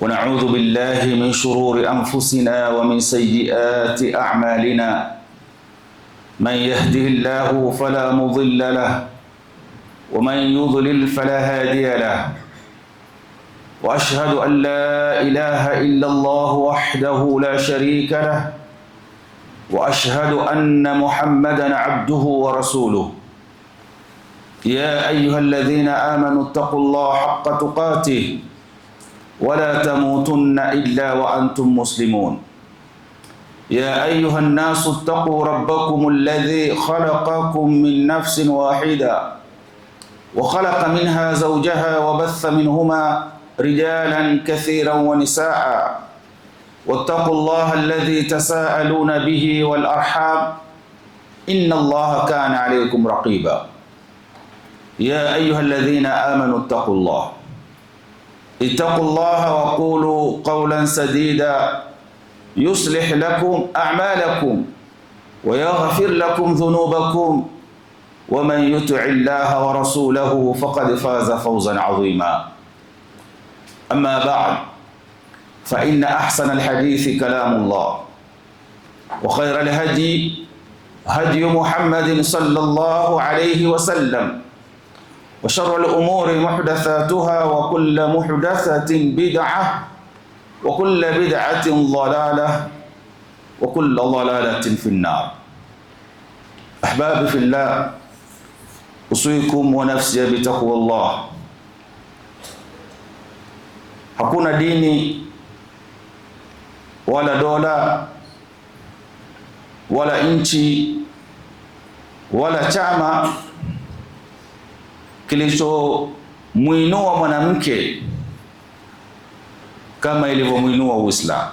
ونعوذ بالله من شرور أنفسنا ومن سيئات أعمالنا من يهده الله فلا مضل له ومن يضلل فلا هادي له وأشهد أن لا إله إلا الله وحده لا شريك له وأشهد أن محمدا عبده ورسوله يا أيها الذين آمنوا اتقوا الله حق تقاته ولا تموتن إلا وأنتم مسلمون يا أيها الناس اتقوا ربكم الذي خلقكم من نفس واحدة وخلق منها زوجها وبث منهما رجالا كثيرا ونساء واتقوا الله الذي تساءلون به والأرحام إن الله كان عليكم رقيبا يا أيها الذين آمنوا اتقوا الله وقولوا قولا سديدا يصلح لكم أعمالكم ويغفر لكم ذنوبكم ومن يطع الله ورسوله فقد فاز فوزا عظيما أما بعد فإن أحسن الحديث كلام الله وخير الهدي هدي محمد صلى الله عليه وسلم وشر الأمور محدثاتها وكل محدثة بدعة وكل بدعة ضلالة وكل ضلالة في النار. أحبابي في الله، أوصيكم ونفسي بتقوى الله. Hakuna dini wala dola wala nchi wala chama kilichomuinua mwanamke kama ilivyomuinua Uislamu.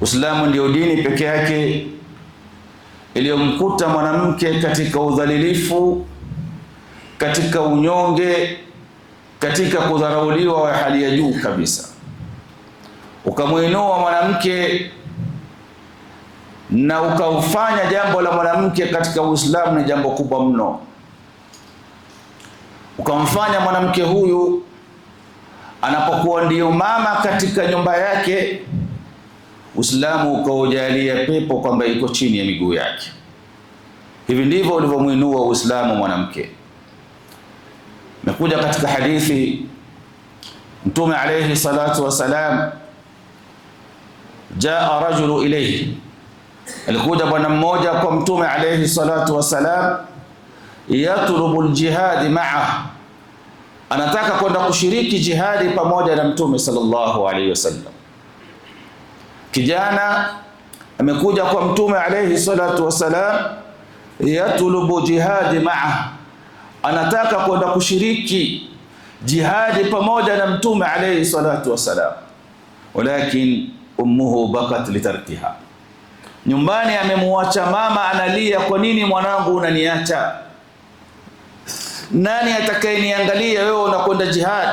Uislamu ndio dini pekee yake iliyomkuta mwanamke katika udhalilifu, katika unyonge, katika kudharauliwa wa hali ya juu kabisa. Ukamuinua mwanamke na ukaufanya jambo la mwanamke katika Uislamu ni jambo kubwa mno. Ukamfanya mwanamke huyu anapokuwa ndiyo mama katika nyumba yake, Uislamu ukaujalia pepo kwamba iko chini ya miguu yake. Hivi ndivyo ulivyomuinua Uislamu mwanamke. Nakuja katika hadithi, Mtume alayhi salatu wasalam, jaa rajulu ilayhi, alikuja bwana mmoja kwa Mtume alayhi salatu wasalam, yatlubu aljihad ma'a, anataka kwenda kushiriki jihadi pamoja na Mtume sallallahu alayhi wasallam. Kijana amekuja kwa Mtume alayhi salatu wasalam, yatlubu jihad ma'a, anataka kwenda kushiriki jihadi pamoja na Mtume alayhi salatu wasalam, walakin ummuhu bakat litarkiha, nyumbani amemwacha mama analia, kwa nini mwanangu unaniacha? Nani atakayeniangalia wewe unakwenda jihad?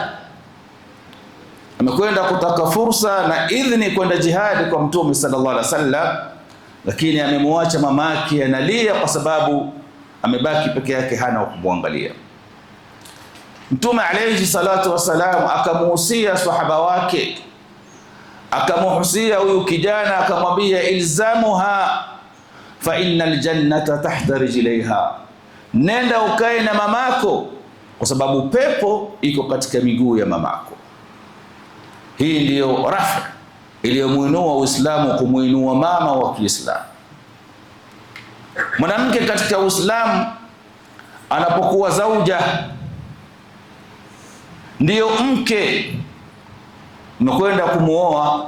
Amekwenda kutaka fursa na idhini kwenda jihad kwa Mtume sallallahu alaihi wasallam, lakini amemwacha mamake analia kwa sababu amebaki peke yake, hana kumwangalia. Mtume alayhi salatu wasalam akamuhusia sahaba wake, akamuhusia huyu kijana, akamwambia ilzamuha fa innal jannata tahta rijlaiha, nenda ukae na mamako kwa sababu pepo iko katika miguu ya mamako. Hii ndiyo rafa iliyomuinua Uislamu, kumuinua mama wa Kiislamu. Mwanamke katika Uislamu anapokuwa zauja, ndiyo mke, umekwenda kumuoa,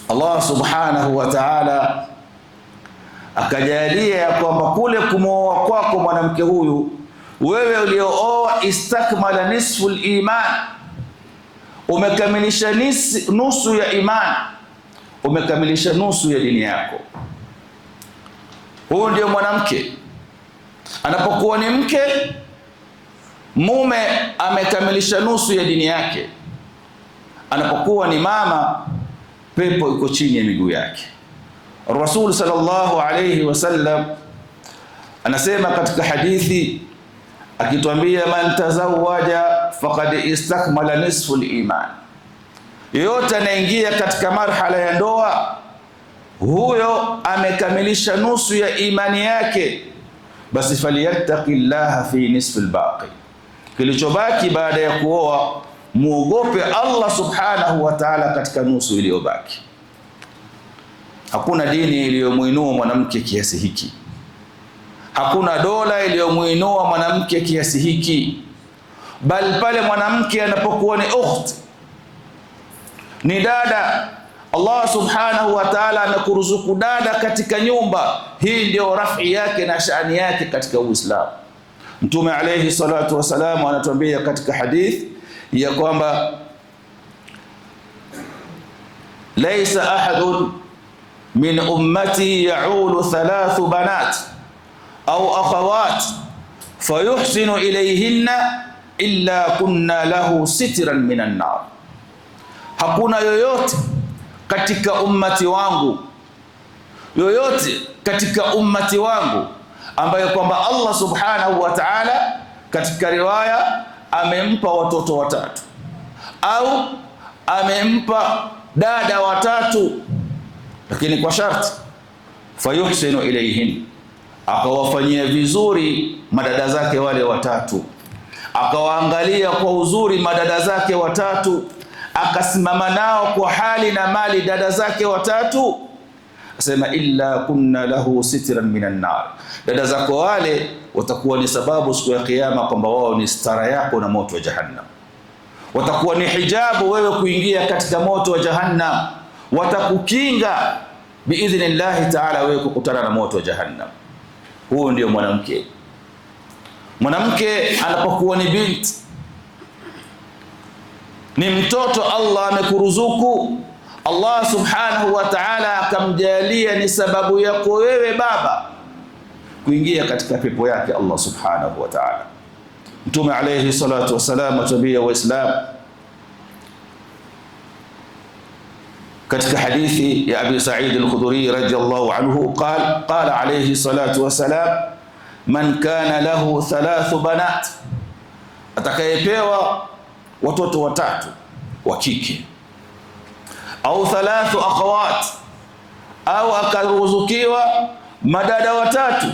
Allah subhanahu wa ta'ala akajalia ya kwamba kule kumuoa kwako mwanamke huyu, wewe uliooa, istakmala nisful iman, umekamilisha nusu ya iman, umekamilisha nusu ya dini yako. Huyu ndio mwanamke. Anapokuwa ni mke, mume amekamilisha nusu ya dini yake. Anapokuwa ni mama, pepo iko chini ya miguu yake. Rasul sallallahu alayhi wasallam anasema katika hadithi, akituambia man tazawaja faqad istakmala nisful iman, Yeyote anaingia katika marhala ya ndoa, huyo amekamilisha nusu ya imani yake. Basi falyattaqillaha fi nisfi albaqi, kilichobaki baada ya kuoa muogope Allah subhanahu wa ta'ala katika nusu iliyobaki. Hakuna dini iliyomuinua mwanamke kiasi hiki, hakuna dola iliyomuinua mwanamke kiasi hiki, bali pale mwanamke anapokuwa ni ukhti, ni dada, Allah subhanahu wa ta'ala amekuruzuku dada katika nyumba, hii ndio rafi yake na shani yake katika Uislamu. Mtume alayhi salatu wasalam anatuambia katika hadith ya kwamba laysa ahadun min ummati ya'ulu 3 banat au akhawat fayuhsinu ilayhinna illa kunna lahu sitran minan nar. Hakuna yoyote katika ummati wangu, yoyote katika ummati wangu ambaye kwamba Allah subhanahu wa ta'ala katika riwaya amempa watoto watatu au amempa dada watatu, lakini kwa sharti fayuhsinu ilayhin, akawafanyia vizuri madada zake wale watatu, akawaangalia kwa uzuri madada zake watatu, akasimama nao kwa hali na mali dada zake watatu, asema illa kunna lahu sitran minan nar, dada zako wale watakuwa ni sababu siku ya kiyama kwamba wao ni stara yako na moto wa jahannam, watakuwa ni hijabu wewe kuingia katika moto wa jahannam, watakukinga biidhnillahi ta'ala wewe kukutana na moto wa jahannam. Huo ndio mwanamke. Mwanamke anapokuwa ni binti, ni mtoto Allah amekuruzuku, Allah subhanahu wa ta'ala akamjalia ni sababu yako wewe baba kuingia katika pepo yake Allah subhanahu wa ta'ala. Mtume alayhi salatu wasalam atuambia Waislamu katika hadithi ya Abi Sa'id al-Khudri radiyallahu anhu, qala alayhi salatu wasalam, man kana lahu 3 banat, atakayepewa watoto watatu wa kike, au 3 akhawat, au akaruzukiwa madada watatu,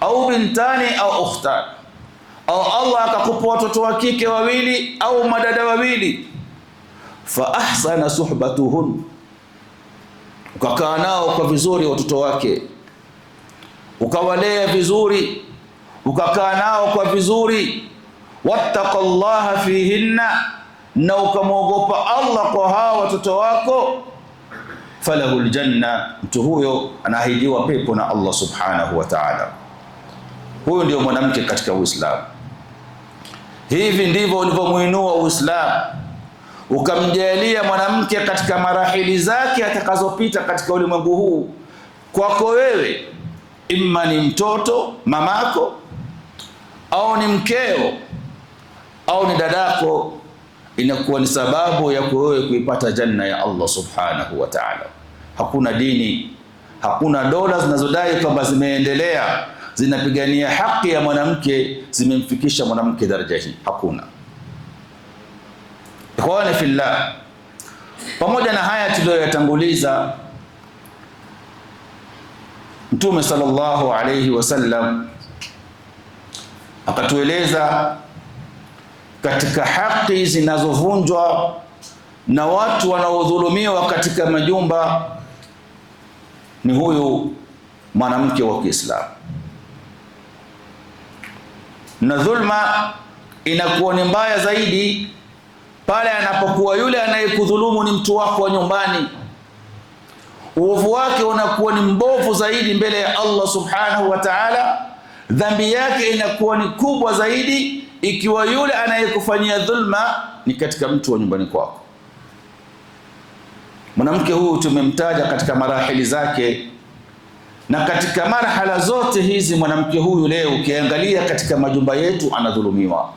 au bintani au ukhtan, au Allah akakupa watoto wa kike wawili au madada wawili, fa ahsana suhbatuhun, ukakaa nao kwa vizuri watoto wake, ukawalea vizuri, ukakaa nao kwa vizuri, wattaqallaha fihinna, na ukamwogopa Allah kwa hawa watoto wako, falahul janna, mtu huyo anaahidiwa pepo na Allah subhanahu wa ta'ala. Huyo ndio mwanamke katika Uislamu. Hivi ndivyo ulivyomuinua Uislamu, ukamjalia mwanamke katika marahili zake atakazopita katika ulimwengu huu. Kwako wewe, imma ni mtoto mamako, au ni mkeo, au ni dadako, inakuwa ni sababu ya wewe kuipata janna ya Allah subhanahu wa ta'ala. Hakuna dini, hakuna dola zinazodai kwamba zimeendelea zinapigania haki ya mwanamke zimemfikisha mwanamke daraja hii, hakuna. Ikhwani fillah, pamoja na haya tuliyoyatanguliza, Mtume sallallahu alayhi wasallam akatueleza katika haki zinazovunjwa na watu wanaodhulumiwa katika majumba ni huyu mwanamke wa Kiislamu. Na dhulma inakuwa ni mbaya zaidi pale anapokuwa yule anayekudhulumu ni mtu wako wa nyumbani. Uovu wake unakuwa ni mbovu zaidi mbele ya Allah subhanahu wa ta'ala. Dhambi yake inakuwa ni kubwa zaidi ikiwa yule anayekufanyia dhulma ni katika mtu wa nyumbani kwako. Mwanamke huyu tumemtaja katika marahili zake, na katika marhala zote hizi mwanamke huyu leo ukiangalia katika majumba yetu anadhulumiwa.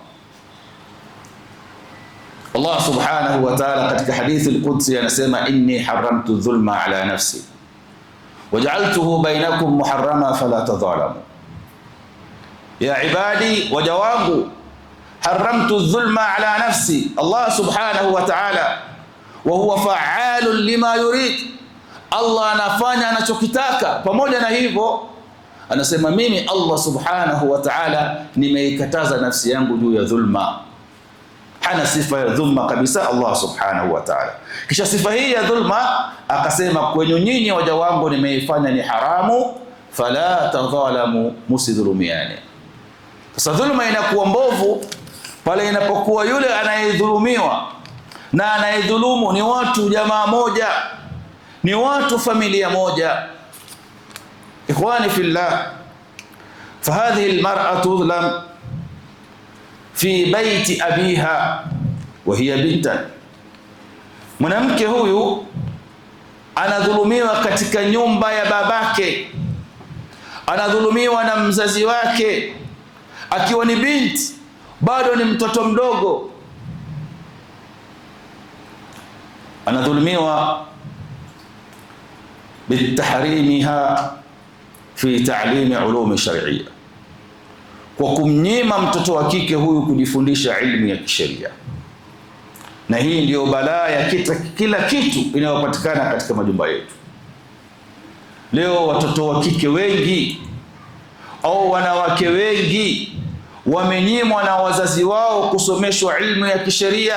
Allah subhanahu wa ta'ala katika hadithi al-Qudsi anasema, inni haramtu dhulma ala nafsi waj'altuhu bainakum muharrama fala tadhalamu. Ya ibadi, waja wangu, haramtu dhulma ala nafsi, Allah subhanahu wa ta'ala, wa huwa fa'alun lima yurid, Allah anafanya anachokitaka. Pamoja na hivyo anasema mimi Allah subhanahu wa ta'ala nimeikataza nafsi yangu juu ya dhulma. Hana sifa ya dhulma kabisa Allah subhanahu wa ta'ala. Kisha sifa hii ya dhulma akasema, kwenye nyinyi waja wangu nimeifanya ni haramu, fala tadhalamu, musidhulumiane. Sasa dhulma inakuwa mbovu pale inapokuwa yule anayedhulumiwa na anayedhulumu ni watu jamaa moja, ni watu familia moja. Ikhwani fillah, fahadhihi almar'atu tudhlam fi baiti abiha wa hiya bintan, mwanamke huyu anadhulumiwa katika nyumba ya babake, anadhulumiwa na mzazi wake akiwa ni binti, bado ni mtoto mdogo, anadhulumiwa bitahrimiha fi ta'limi ulumi shar'iyya, kwa kumnyima mtoto wa kike huyu kujifundisha ilmu ya kisheria. Na hii ndiyo balaa ya kila kitu inayopatikana katika majumba yetu leo. Watoto wa kike wengi au wanawake wengi wamenyimwa na wazazi wao kusomeshwa ilmu ya kisheria,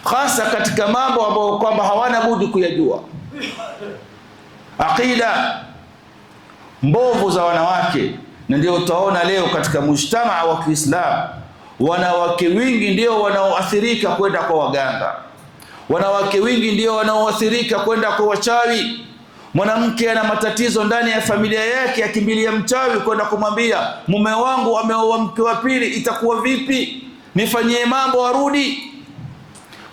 hasa katika mambo ambayo kwamba hawana budi kuyajua. Aqida mbovu za wanawake, na ndio utaona leo katika mujtamaa wa Kiislamu wanawake wengi ndio wanaoathirika kwenda kwa waganga, wanawake wengi ndio wanaoathirika kwenda kwa wachawi. Mwanamke ana matatizo ndani ya familia yake, akimbilia mchawi kwenda kumwambia mume wangu ameoa mke wa pili, itakuwa vipi, nifanyie mambo arudi.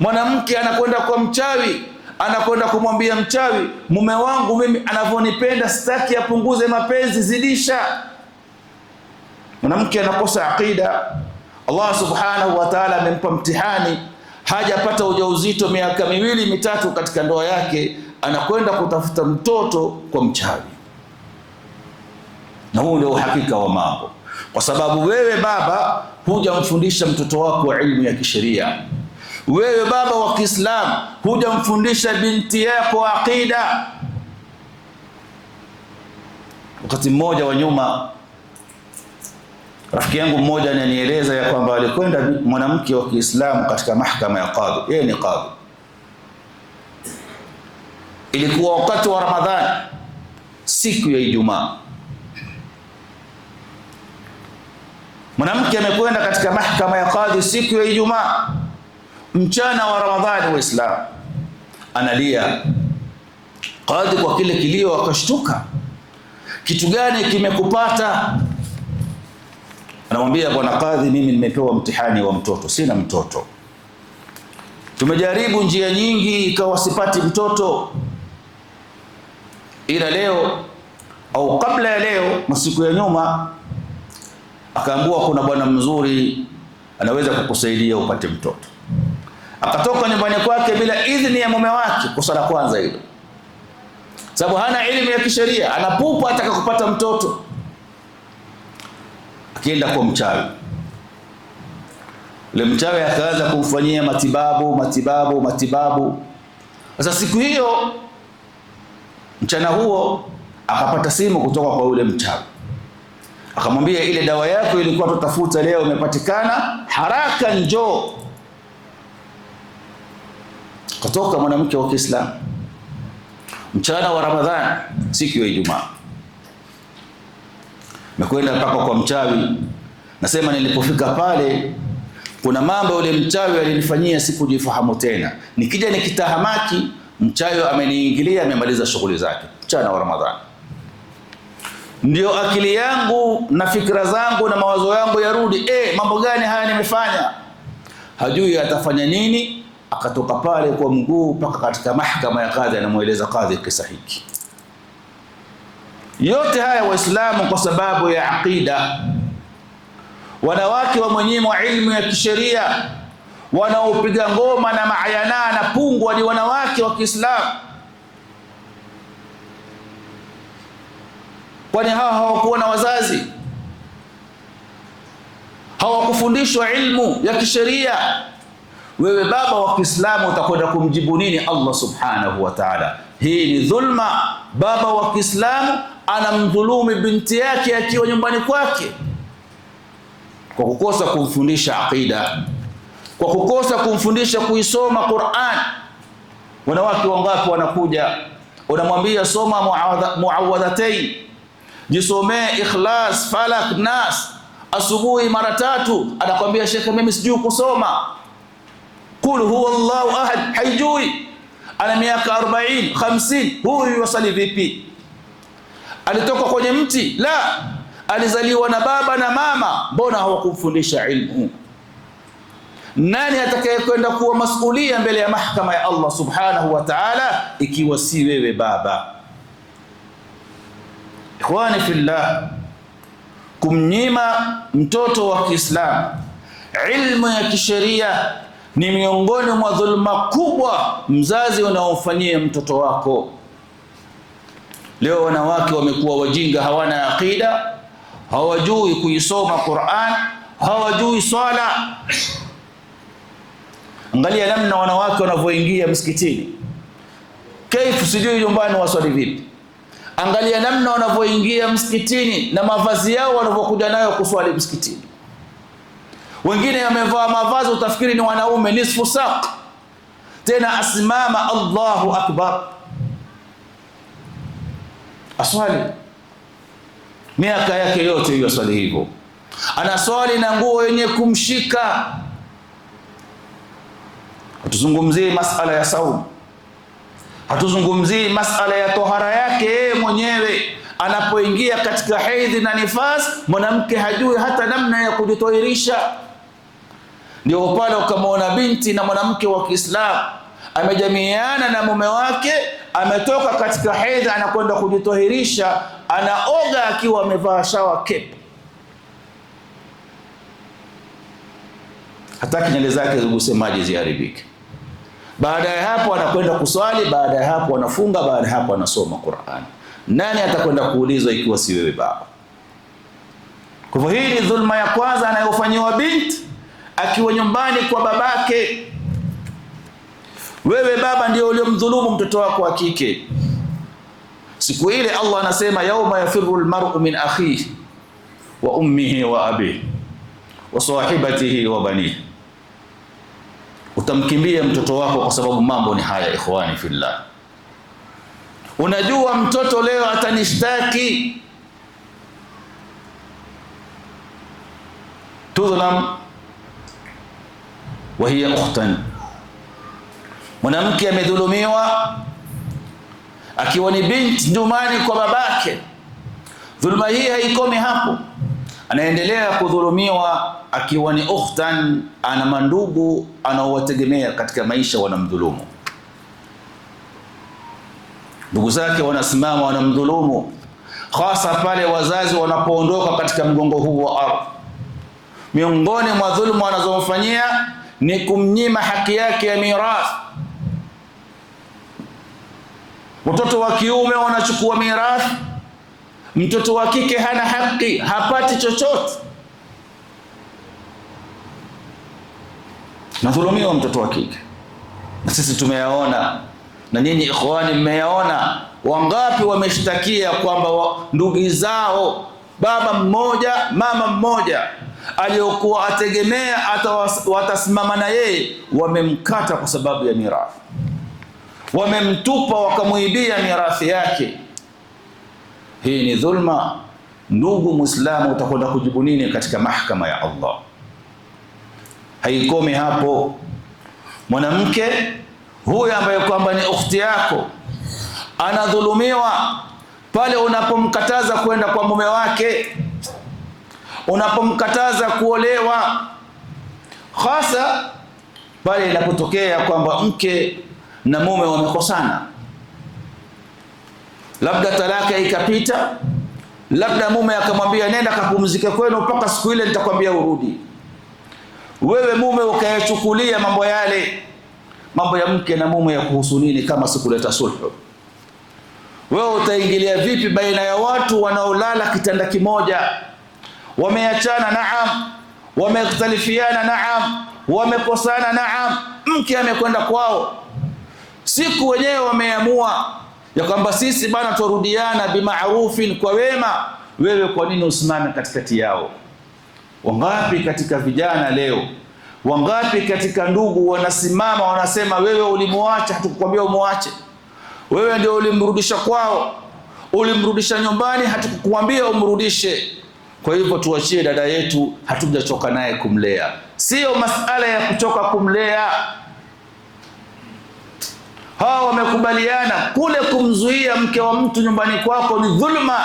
Mwanamke anakwenda kwa mchawi, anakwenda kumwambia mchawi, mume wangu mimi anavyonipenda sitaki apunguze mapenzi, zidisha. Mwanamke anakosa aqida. Allah subhanahu wa ta'ala amempa mtihani, hajapata ujauzito miaka 2 mitatu katika ndoa yake, anakwenda kutafuta mtoto kwa mchawi. Na huu ndio uhakika wa mambo, kwa sababu wewe baba hujamfundisha mtoto wako ilmu ya kisheria. Wewe baba wa Kiislamu hujamfundisha binti yako aqida. Wakati mmoja wa nyuma, rafiki yangu mmoja ananieleza ya kwamba alikwenda mwanamke wa Kiislamu katika mahakama ya kadhi. Yeye ni kadhi. Ilikuwa wakati wa Ramadhani, siku ya Ijumaa. Mwanamke amekwenda katika mahakama ya kadhi siku ya Ijumaa, mchana wa Ramadhani. Waislamu analia. Kadhi kwa kile kilio akashtuka, kitu gani kimekupata? Anamwambia, bwana kadhi, mimi nimepewa mtihani wa mtoto, sina mtoto. Tumejaribu njia nyingi ikawa sipati mtoto, ila leo au kabla ya leo, masiku ya nyuma, akaambiwa kuna bwana mzuri anaweza kukusaidia upate mtoto. Akatoka nyumbani kwake bila idhini ya mume wake. Kosa la kwanza hilo, sababu hana elimu ya kisheria, anapupa ataka kupata mtoto. Akienda kwa mchawi, ule mchawi akaanza kumfanyia matibabu. Sasa siku hiyo, mchana huo, akapata simu kutoka kwa ule mchawi, akamwambia ile dawa yako ilikuwa tutafuta leo imepatikana, haraka njoo. Kutoka mwanamke wa Kiislamu mchana wa Ramadhani, siku ya Ijumaa, mekwenda mpaka kwa mchawi. Nasema nilipofika pale, kuna mambo yule mchawi alinifanyia sikujifahamu tena. Nikija nikitahamaki, mchawi ameniingilia, amemaliza shughuli zake mchana wa Ramadhani. Ndio akili yangu na fikra zangu na mawazo yangu yarudi, mambo gani haya nimefanya? Hajui atafanya nini. Akatoka pale kwa mguu mpaka katika mahakama ya kadhi, anamueleza kadhi kisa hiki. Yote haya Waislamu kwa sababu ya aqida. Wanawake wa mwenyimwa ilmu ya kisheria, wanaopiga ngoma na maayana na pungwa ni wanawake wa Kiislamu. Kwani hawa hawakuwa na wazazi? Hawakufundishwa ilmu ya kisheria? wewe baba wa Kiislamu utakwenda kumjibu nini Allah subhanahu wa ta'ala? Hii ni dhulma. Baba wa Kiislamu anamdhulumu binti yake akiwa nyumbani kwake kwa kukosa kumfundisha aqida, kwa kukosa kumfundisha kuisoma Qur'an. Wanawake wangapi wanakuja, unamwambia soma muawadhatayn, jisomee Ikhlas, Falak, Nas asubuhi mara 3, anakwambia shekhe, mimi sijui kusoma. Qul huwa Allahu ahad, haijui. Ana miaka 40, 50, huyu yusali vipi? Alitoka kwenye mti? La, alizaliwa na baba na mama. Mbona hawakumfundisha ilmu? Nani atakayekwenda kuwa masulia mbele ya mahakama ya Allah subhanahu wa ta'ala ikiwa si wewe baba? Ikhwani fillah, kumnyima mtoto wa Kiislamu ilmu ya kisheria ni miongoni mwa dhulma kubwa mzazi unaomfanyia mtoto wako. Leo wanawake wamekuwa wajinga, hawana aqida, hawajui kuisoma Qur'an, hawajui swala. Angalia namna wanawake wanavyoingia msikitini, kaifu sijui nyumbani waswali vipi. Angalia namna wanavyoingia msikitini na mavazi yao wanavyokuja nayo kuswali msikitini. Wengine wamevaa mavazi utafikiri ni wanaume, nisfu saq, tena asimama Allahu akbar, aswali miaka yake yote hiyo swali hivyo, anaswali na nguo yenye kumshika. Hatuzungumzii masala ya saumu, hatuzungumzii masala ya tohara yake mwenyewe. Anapoingia katika hedhi na nifas, mwanamke hajui hata namna ya kujitohirisha. Ndio pale ukamwona binti na mwanamke wa Kiislamu amejamiana na mume wake, ametoka katika hedhi, anakwenda kujitohirisha, anaoga akiwa amevaa shower cap, hataki nywele zake ziguse maji ziharibike. Baada ya hapo anakwenda kuswali, baada ya hapo anafunga, baada ya hapo anasoma Qur'an. Nani atakwenda kuulizwa ikiwa si wewe baba? Kwa hivyo hii ni dhulma ya kwanza anayofanywa binti akiwa nyumbani kwa babake. Wewe baba ndio uliyomdhulumu mtoto wako wa kike. Siku ile Allah anasema yauma yafirru almar'u min akhihi wa ummihi wa abihi wa sahibatihi wa banihi. Utamkimbia mtoto wako kwa sababu mambo ni haya. Ikhwani fillah, unajua mtoto leo atanishtaki, tudhlam wa hiya ukhtan. Mwanamke amedhulumiwa akiwa ni binti nyumbani kwa babake. Dhulma hii haikomi hapo, anaendelea kudhulumiwa akiwa ni ukhtan, ana mandugu anaowategemea katika maisha wanamdhulumu. Ndugu zake wanasimama wanamdhulumu, hasa pale wazazi wanapoondoka katika mgongo huu wa ardhi. Miongoni mwa dhulma wanazomfanyia ni kumnyima haki yake ya mirathi. Mtoto wa kiume wanachukua mirathi, mtoto wa kike hana haki, hapati chochote. Nadhulumiwa mtoto wa kike, na sisi tumeyaona, na nyinyi ikhwani mmeyaona. Wangapi wameshtakia kwamba ndugu zao, baba mmoja mama mmoja, aliyokuwa ategemea watasimama na yeye, wamemkata kwa sababu ya mirathi, wamemtupa wakamuibia mirathi yake. Hii ni dhulma. Ndugu Muislamu, utakwenda kujibu nini katika mahakama ya Allah? Haikomi hapo. Mwanamke huyu ambaye kwamba ni ukhti yako anadhulumiwa pale unapomkataza kwenda kwa mume wake, unapomkataza kuolewa, hasa pale inapotokea kwamba mke na mume wamekosana, labda talaka ikapita, labda mume akamwambia nenda kapumzike kwenu mpaka siku ile nitakwambia urudi. Wewe mume ukayachukulia mambo yale, mambo ya mke na mume ya kuhusu nini kama sikuleta sulhu? Wewe utaingilia vipi baina ya watu wanaolala kitanda kimoja, wameachana naam, wamekhtalifiana naam, wamekosana, naam, mke amekwenda kwao, siku wenyewe wameamua ya kwamba sisi bana turudiana bimaarufin, kwa wema, wewe kwa nini usimame katikati yao? Wangapi katika vijana leo, wangapi katika ndugu wanasimama wanasema, wewe ulimuacha, hatukukwambia umuache, wewe ndio ulimrudisha kwao, ulimrudisha nyumbani, hatukukwambia umrudishe. Kwa hivyo tuachie dada yetu, hatujachoka naye kumlea. Sio masala ya kuchoka kumlea. Hawa wamekubaliana kule kumzuia mke wa mtu nyumbani kwako ni dhulma,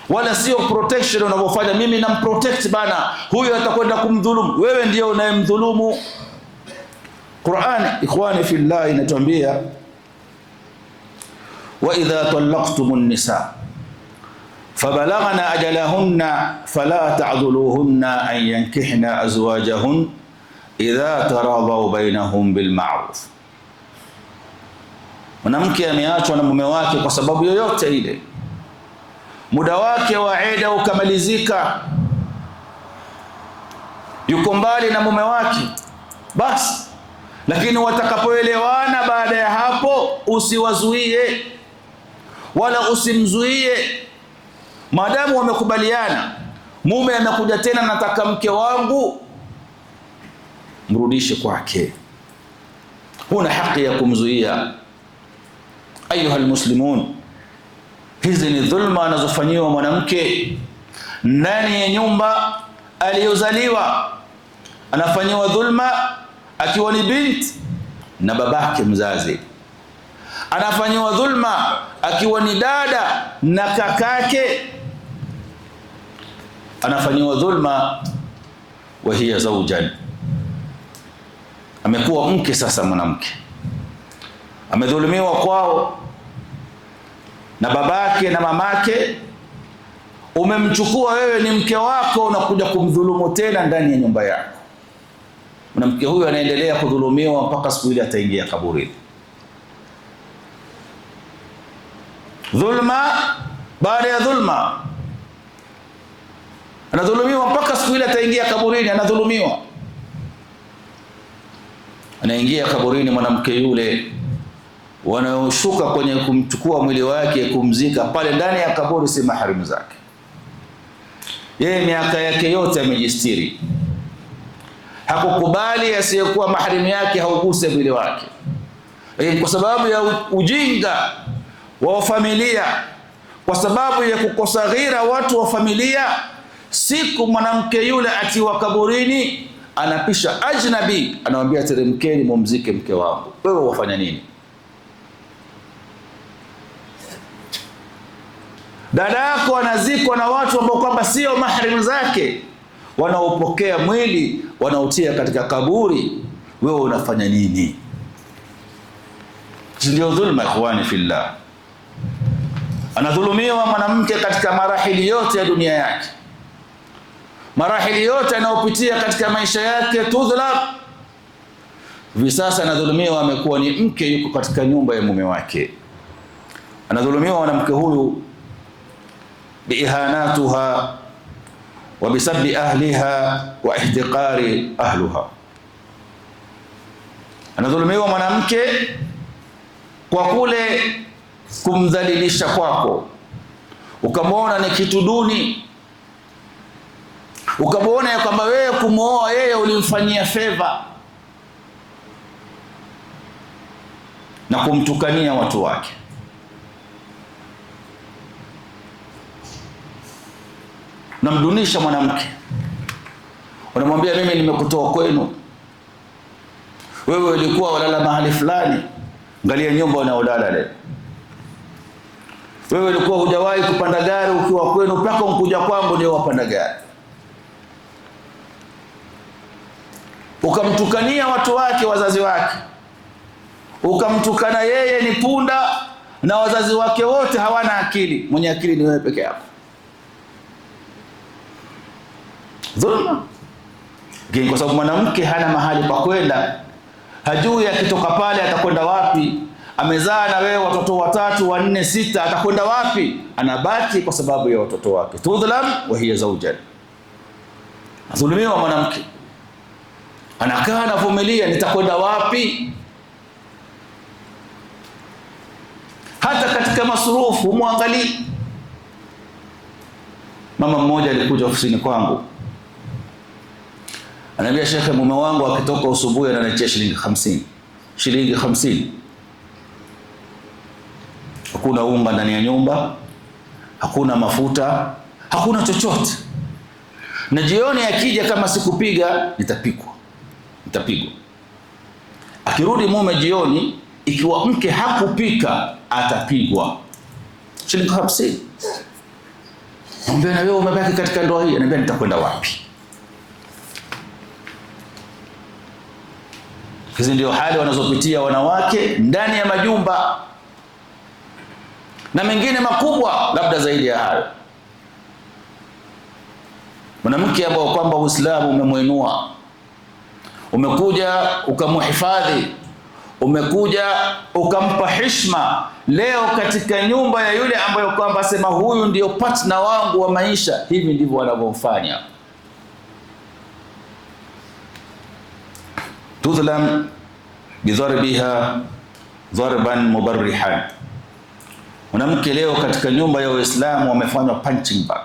wala sio protection unavyofanya. Mimi namprotect bana, huyo atakwenda kumdhulumu. Wewe ndio unayemdhulumu. Qur'an, ikhwani fillah, inatuambia wa idha talaqtumun nisa fabalaghna ajalahunna fala ta'dhuluhunna an yankihna azwajahun idha taradaw bainahum bil ma'ruf. Mwanamke ameachwa na mume wake kwa sababu yoyote ile, muda wake wa eda ukamalizika, yuko mbali na mume wake, basi. Lakini watakapoelewana baada ya hapo, usiwazuie wala usimzuie. Maadamu wamekubaliana, mume anakuja tena, nataka mke wangu, mrudishe kwake. Huna haki ya kumzuia. Ayuha almuslimun, hizi ni dhulma anazofanyiwa mwanamke ndani ya nyumba aliyozaliwa. Anafanyiwa dhulma akiwa ni binti na babake mzazi, anafanyiwa dhulma akiwa ni dada na kakake, anafanyiwa dhulma wa hiya zawjan, amekuwa mke sasa. Mwanamke amedhulumiwa kwao na babake na mamake, umemchukua wewe ni mke wako, unakuja kumdhulumu tena ndani ya nyumba yako. Mwanamke huyu anaendelea kudhulumiwa mpaka siku ile ataingia kaburini. Dhulma baada ya dhulma, anadhulumiwa mpaka siku ile ataingia kaburini. Anadhulumiwa, anaingia kaburini mwanamke yule, wanaoshuka kwenye kumchukua mwili wake kumzika pale ndani ya kaburi si maharimu zake. Yeye miaka yake yote amejistiri, hakukubali asiyekuwa maharimu yake hauguse mwili wake. Kwa sababu ya ujinga wa familia, kwa sababu ya kukosa ghira watu wa familia, siku mwanamke yule atiwa kaburini, anapisha ajnabi, anamwambia teremkeni mumzike mke wangu. Wewe wafanya nini? Dada yako anazikwa na watu ambao kwamba sio maharimu zake, wanaopokea mwili wanautia katika kaburi. Wewe unafanya nini? Ndio dhulma, ikhwani fillah. Anadhulumiwa mwanamke katika marahili yote ya dunia yake, marahili yote anayopitia katika maisha yake tudhlam. Hivi sasa anadhulumiwa, amekuwa ni mke, yuko katika nyumba ya mume wake. Anadhulumiwa mwanamke huyu biihanatuha wa bisabbi ahliha wa ihtiqari ahluha. Anadhulumiwa mwanamke kwa kule kumdhalilisha kwako, ukamwona ni kitu duni, ukamwona ya kwamba wewe kumwoa yeye ulimfanyia favor, na kumtukania watu wake. Unamdunisha mwanamke, unamwambia mimi nimekutoa kwenu, wewe ulikuwa walala mahali fulani, angalia nyumba unaolala leo. Wewe ulikuwa hujawahi kupanda gari ukiwa kwenu, mpaka unkuja kwangu ndio wapanda gari. Ukamtukania watu wake, wazazi wake, ukamtukana yeye ni punda, na wazazi wake wote hawana akili. Mwenye akili ni wewe peke yako. Dhulma. Kwa sababu mwanamke hana mahali pa kwenda, hajui akitoka pale atakwenda wapi. Amezaa na wewe watoto 3, 4, 6, atakwenda wapi? Anabaki kwa sababu ya watoto wake. Tudhlam wa hiya zawjan. Dhulumiwa mwanamke. anakaa anavumilia, nitakwenda wapi? Hata katika masurufu muangalie. Mama mmoja alikuja ofisini kwangu, ananiambia, Sheikh, mume wangu akitoka usubuhi ananiachia shilingi 50. Hakuna unga ndani ya nyumba, hakuna mafuta, hakuna chochote. Na jioni akija, kama sikupiga nitapigwa. Akirudi mume jioni, ikiwa mke hakupika atapigwa. Shilingi 50. Mwambie, na wewe umebaki katika ndoa hii? Ananiambia, nitakwenda wapi? Hizi ndio hali wanazopitia wanawake ndani ya majumba, na mengine makubwa labda zaidi ya hayo. Mwanamke ambao kwamba Uislamu umemwinua, umekuja ukamhifadhi, umekuja ukampa heshima, leo katika nyumba ya yule ambaye kwamba sema huyu ndio partner wangu wa maisha, hivi ndivyo wanavyofanya. Tudhlam bidharbiha dharban mubarrihan. Mwanamke leo katika nyumba ya Uislamu wamefanywa punching bag,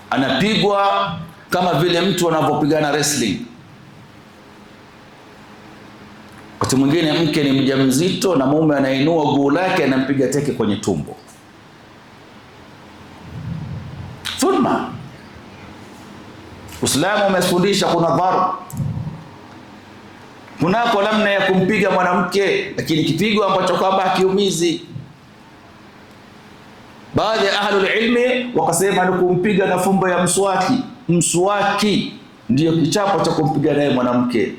anapigwa kama vile mtu anavyopigana wrestling. Wakati mwingine mke ni mjamzito na mume anainua guu lake anampiga teke kwenye tumbo. Thumma Uislamu umefundisha kuna dharb, kunako namna ya kumpiga mwanamke, lakini kipigo ambacho kwamba hakiumizi. Baadhi ya ahlul ilmi wakasema ni kumpiga na fumbo ya mswaki. Mswaki ndiyo kichapo cha kumpiga naye mwanamke.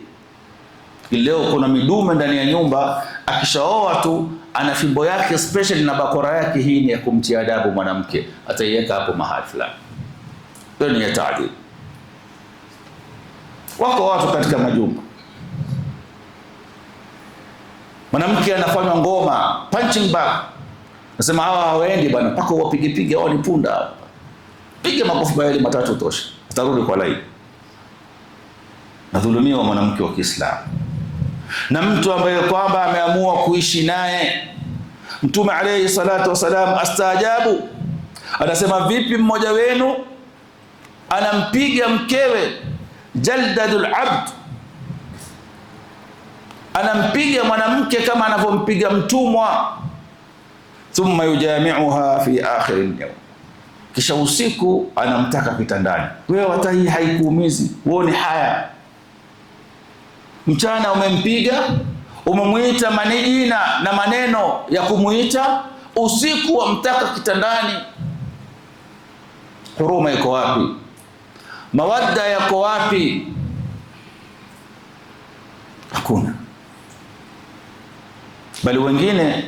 Leo kuna midume ndani ya nyumba, akishaoa tu ana fimbo yake special na bakora yake. Hii ni ya kumtia adabu mwanamke, ataiweka hapo mahali fulani. Hiyo ni ya taadil. Wako watu katika majumba, mwanamke anafanywa ngoma, punching bag. Nasema hawa hawaendi bwana, mpaka wapige hao ni punda hapa. Piga makofi bayali matatu tosha, atarudi kwa laini. Nadhulumiwa mwanamke wa Kiislamu, na mtu ambaye kwamba ameamua kuishi naye. Mtume alayhi salatu wasalam astaajabu, anasema, vipi mmoja wenu anampiga mkewe jaldadul abd, anampiga mwanamke kama anavyompiga mtumwa, thumma yujami'uha fi akhir al-yawm, kisha usiku anamtaka kitandani. Wewe hata hii haikuumizi? Uone haya. Mchana umempiga, umemuita manijina na maneno ya kumuita, usiku wamtaka kitandani. Huruma iko wapi? Mawadda yako wapi? Hakuna. Bali wengine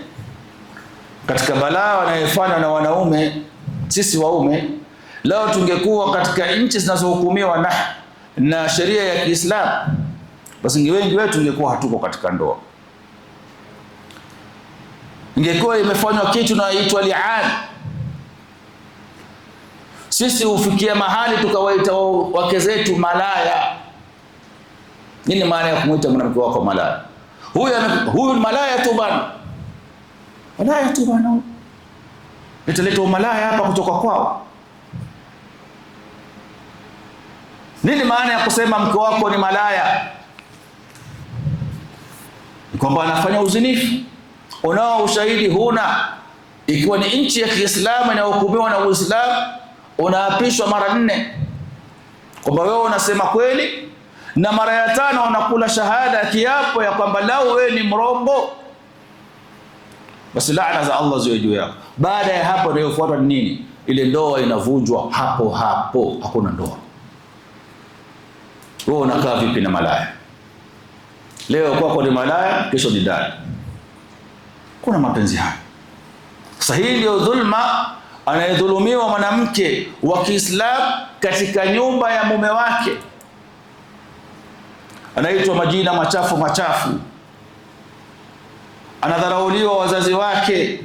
katika balaa wanayofanya na wanaume, sisi waume, leo tungekuwa katika nchi zinazohukumiwa na sheria ya Kiislamu, basi wengi wetu tungekuwa hatuko katika ndoa. Ingekuwa imefanywa kitu na inaitwa li'an. Sisi hufikia mahali tukawaita wake zetu malaya. Nini maana ya kumuita mwanamke wako malaya? Huyu malaya tu bana. Malaya tu bana. Nitaleta malaya hapa kutoka kwao. Nini maana ya kusema mke wako ni malaya? Ni kwamba anafanya uzinifu. Unao ushahidi huna. Ikiwa ni nchi ya Kiislamu inayohukumiwa na Uislamu, unaapishwa mara 4 kwamba wewe unasema kweli, na mara ya 5 unakula shahada ya kiapo ya kwamba lau wewe ni mrongo, basi laana za Allah ziwe juu yako. Baada ya hapo inayofuata ni nini? Ile ndoa inavunjwa hapo hapo, hakuna ndoa. Wewe unakaa vipi na malaya? Leo kwako ni malaya, kesho ni dada. Kuna mapenzi haya. Sasa hii ndio dhulma anayedhulumiwa mwanamke wa Kiislamu katika nyumba ya mume wake. Anaitwa majina machafu, anadharauliwa wazazi wake,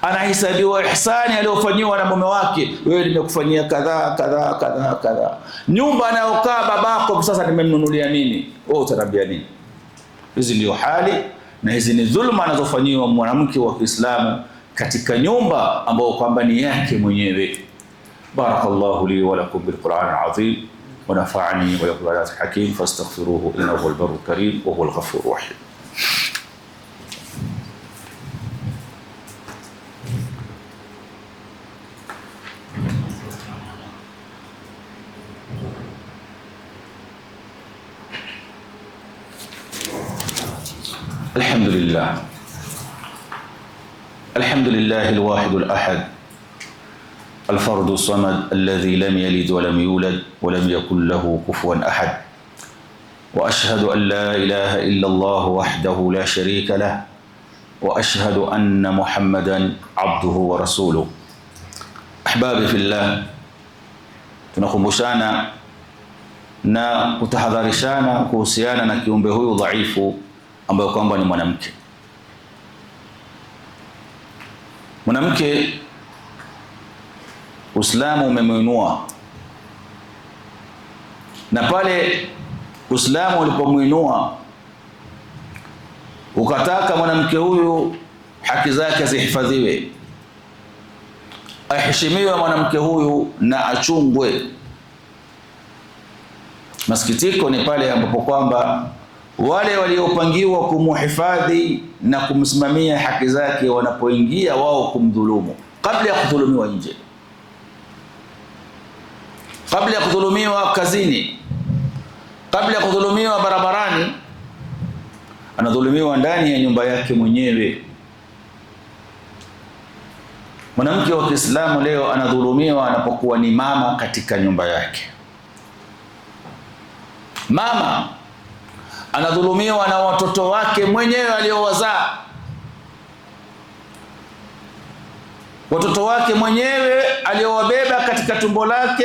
anahesabiwa ihsani aliyofanywa na mume wake. Wewe nimekufanyia kadhaa kadhaa kadhaa kadhaa. Nyumba anayokaa babako sasa nimemnunulia nini? Wewe utarambia nini? Hizi ndio hali na hizi ni dhulma anazofanywa mwanamke wa Kiislamu katika nyumba ambayo kwamba ni yake mwenyewe. Barakallahu li wa lakum bil Qur'an al-azim wa nafa'ani wa lakum ayat hakim fastaghfiruhu innahu huwal barrul karim wa huwal ghafurur rahim. الحمد لله الواحد الأحد الفرد الصمد الذي لم يلد ولم يولد ولم يكن له كفوا أحد وأشهد أن لا إله إلا الله وحده لا شريك له وأشهد أن محمدا عبده ورسوله. أحبابي في الله, tunakumbushana na kutahadharishana kuhusiana na kiumbe huyu dhaifu ambaye kwamba ni mwanamke. Mwanamke Uislamu umemuinua, na pale Uislamu ulipomuinua ukataka mwanamke huyu haki zake zihifadhiwe, aheshimiwe mwanamke huyu na achungwe. Masikitiko ni pale ambapo kwamba wale waliopangiwa kumuhifadhi na kumsimamia haki zake wanapoingia wao kumdhulumu kabla ya kudhulumiwa nje, kabla ya kudhulumiwa kazini, kabla ya kudhulumiwa barabarani, anadhulumiwa ndani ya nyumba yake mwenyewe. Mwanamke wa Kiislamu leo anadhulumiwa anapokuwa ni mama katika nyumba yake. Mama anadhulumiwa na watoto wake mwenyewe aliowazaa. Watoto wake mwenyewe aliowabeba katika tumbo lake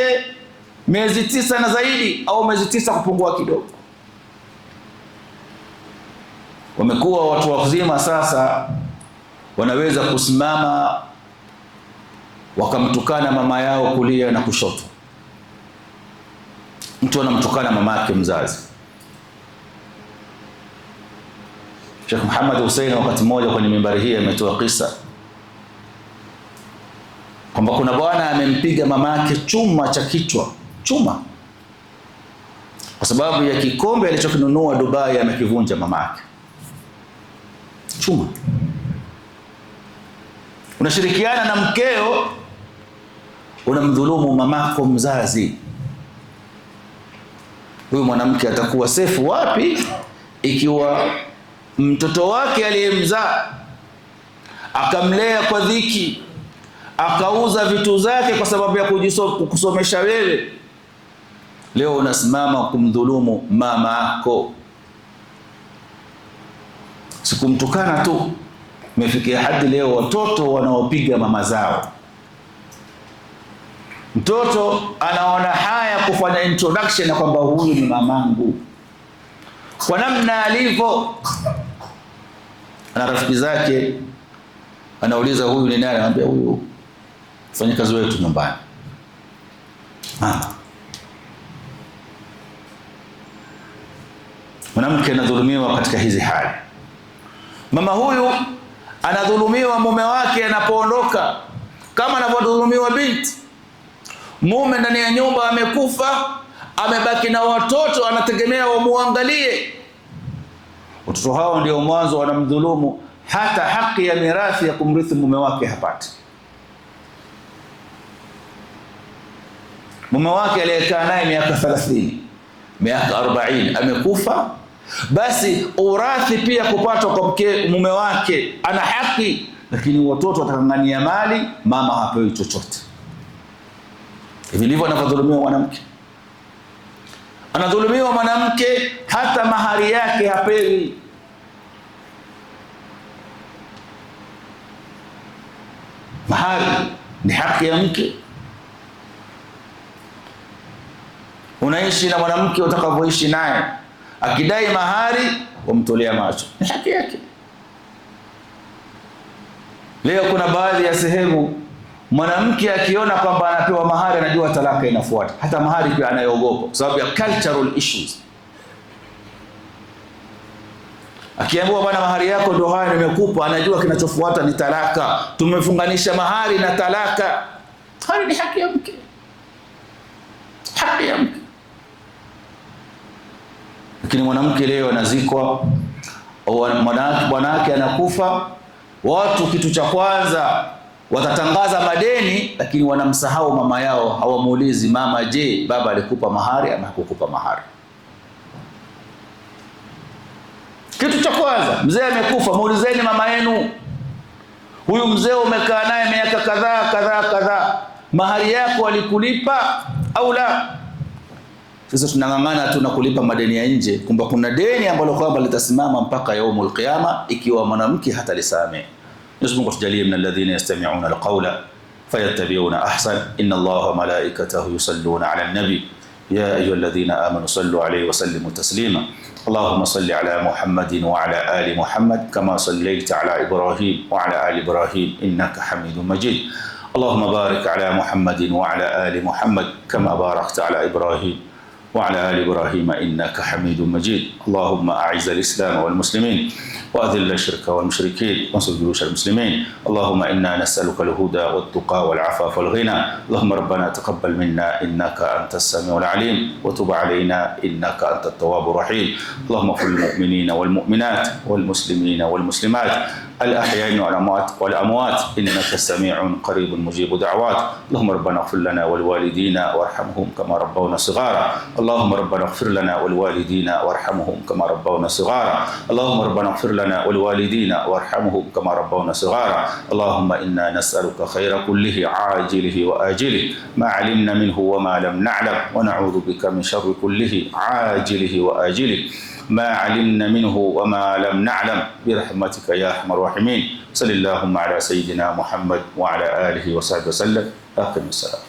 miezi 9 na zaidi, au miezi 9 kupungua kidogo. Wamekuwa watu wazima sasa, wanaweza kusimama wakamtukana mama yao kulia na kushoto. Mtu anamtukana mama yake mzazi. Sheikh Muhammad Hussein wakati mmoja kwenye mimbari hii ametoa kisa kwamba kuna bwana amempiga mama yake chuma cha kichwa, chuma, kwa sababu ya kikombe alichokinunua Dubai amekivunja mama yake. Chuma. Unashirikiana na mkeo, unamdhulumu mamako mzazi. Huyu mwanamke atakuwa safe wapi ikiwa mtoto wake aliyemzaa akamlea kwa dhiki, akauza vitu zake kwa sababu ya kukusomesha wewe, leo unasimama kumdhulumu mama yako? Sikumtukana tu, imefikia hadi leo watoto wanaopiga mama zao. Mtoto anaona haya kufanya introduction na kwamba huyu ni mamangu, kwa namna alivyo. Ana rafiki zake, anauliza huyu ni nani? Anamwambia huyu mfanyakazi wetu nyumbani. Mwanamke anadhulumiwa katika hizi hali. Mama huyu anadhulumiwa mume wake anapoondoka, kama anavyodhulumiwa binti. Mume ndani ya nyumba amekufa, amebaki na watoto, anategemea wamuangalie. Watoto hao ndio mwanzo wanamdhulumu, hata haki ya mirathi ya kumrithi mume wake hapati. Mume wake aliyekaa naye miaka 30, miaka 40 amekufa, basi urathi pia kupatwa kwa mume wake ana haki, lakini watoto watakangania mali, mama hapewi chochote. Hivi ndivyo anavyodhulumiwa mwanamke. Anadhulumiwa mwanamke, hata mahari yake hapewi. Mahari ni haki ya mke. Unaishi na mwanamke utakavyoishi naye, akidai mahari wamtolea macho, ni haki yake. Leo kuna baadhi ya sehemu mwanamke akiona kwamba anapewa mahari anajua talaka inafuata, hata mahari pia anayogopa kwa sababu ya cultural issues. Akiambiwa bwana mahari yako ndio haya nimekupa, anajua kinachofuata ni talaka. Tumefunganisha mahari na talaka. Mahari ni haki ya mke, haki ya mke. Lakini mwanamke leo anazikwa au mwanamke anakufa, watu kitu cha kwanza watatangaza madeni, lakini wanamsahau mama yao. Hawamuulizi mama, je, baba alikupa mahari ama hakukupa mahari? Kitu cha kwanza, mzee amekufa, muulizeni mama yenu, huyu mzee umekaa naye miaka kadhaa, mahari yako alikulipa au la? Sasa tunang'ang'ana tunakulipa madeni ya nje, kumbe kuna deni ambalo kwamba litasimama mpaka yaumul qiyama ikiwa mwanamke hata lisamee. Mwenyezi Mungu tujalie min alladhina yastami'una alqawla fayattabi'una ahsan. Inna Allaha wa malaikatahu yusalluna 'ala an-nabi ya ayyuhalladhina amanu sallu 'alayhi wa sallimu taslima. Allahumma salli 'ala Muhammadin wa 'ala ali Muhammad kama sallaita 'ala Ibrahim wa 'ala ali Ibrahim innaka Hamidum Majid. Allahumma barik 'ala Muhammadin wa 'ala ali Muhammad kama barakta 'ala Ibrahim وعلى آل إبراهيم إنك حميد مجيد. اللهم أعز الإسلام والمسلمين وأذل الشرك والمشركين وانصر جيوش المسلمين. اللهم إنا نسألك الهدى والتقى والعفاف والغنى. اللهم ربنا تقبل منا إنك أنت السميع العليم وتب علينا إنك أنت التواب الرحيم. اللهم اغفر للمؤمنين والمؤمنات والمسلمين والمسلمات الأحياء والأموات إنك سميع قريب مجيب دعوات. اللهم ربنا اغفر لنا ولوالدينا وارحمهم كما ربونا صغارا. اللهم ربنا اغفر لنا ولوالدينا وارحمهم كما ربونا صغارا. اللهم ربنا اغفر لنا ولوالدينا وارحمهم كما ربونا صغارا. اللهم إنا نسألك خير كله عاجله وآجله ما علمنا منه وما لم نعلم، ونعوذ بك من شر كله عاجله وآجله ما علمنا منه وما لم نعلم برحمتك يا أرحم الراحمين. صلى اللهم على سيدنا محمد وعلى آله وصحبه وسلم. أقم الصلاة.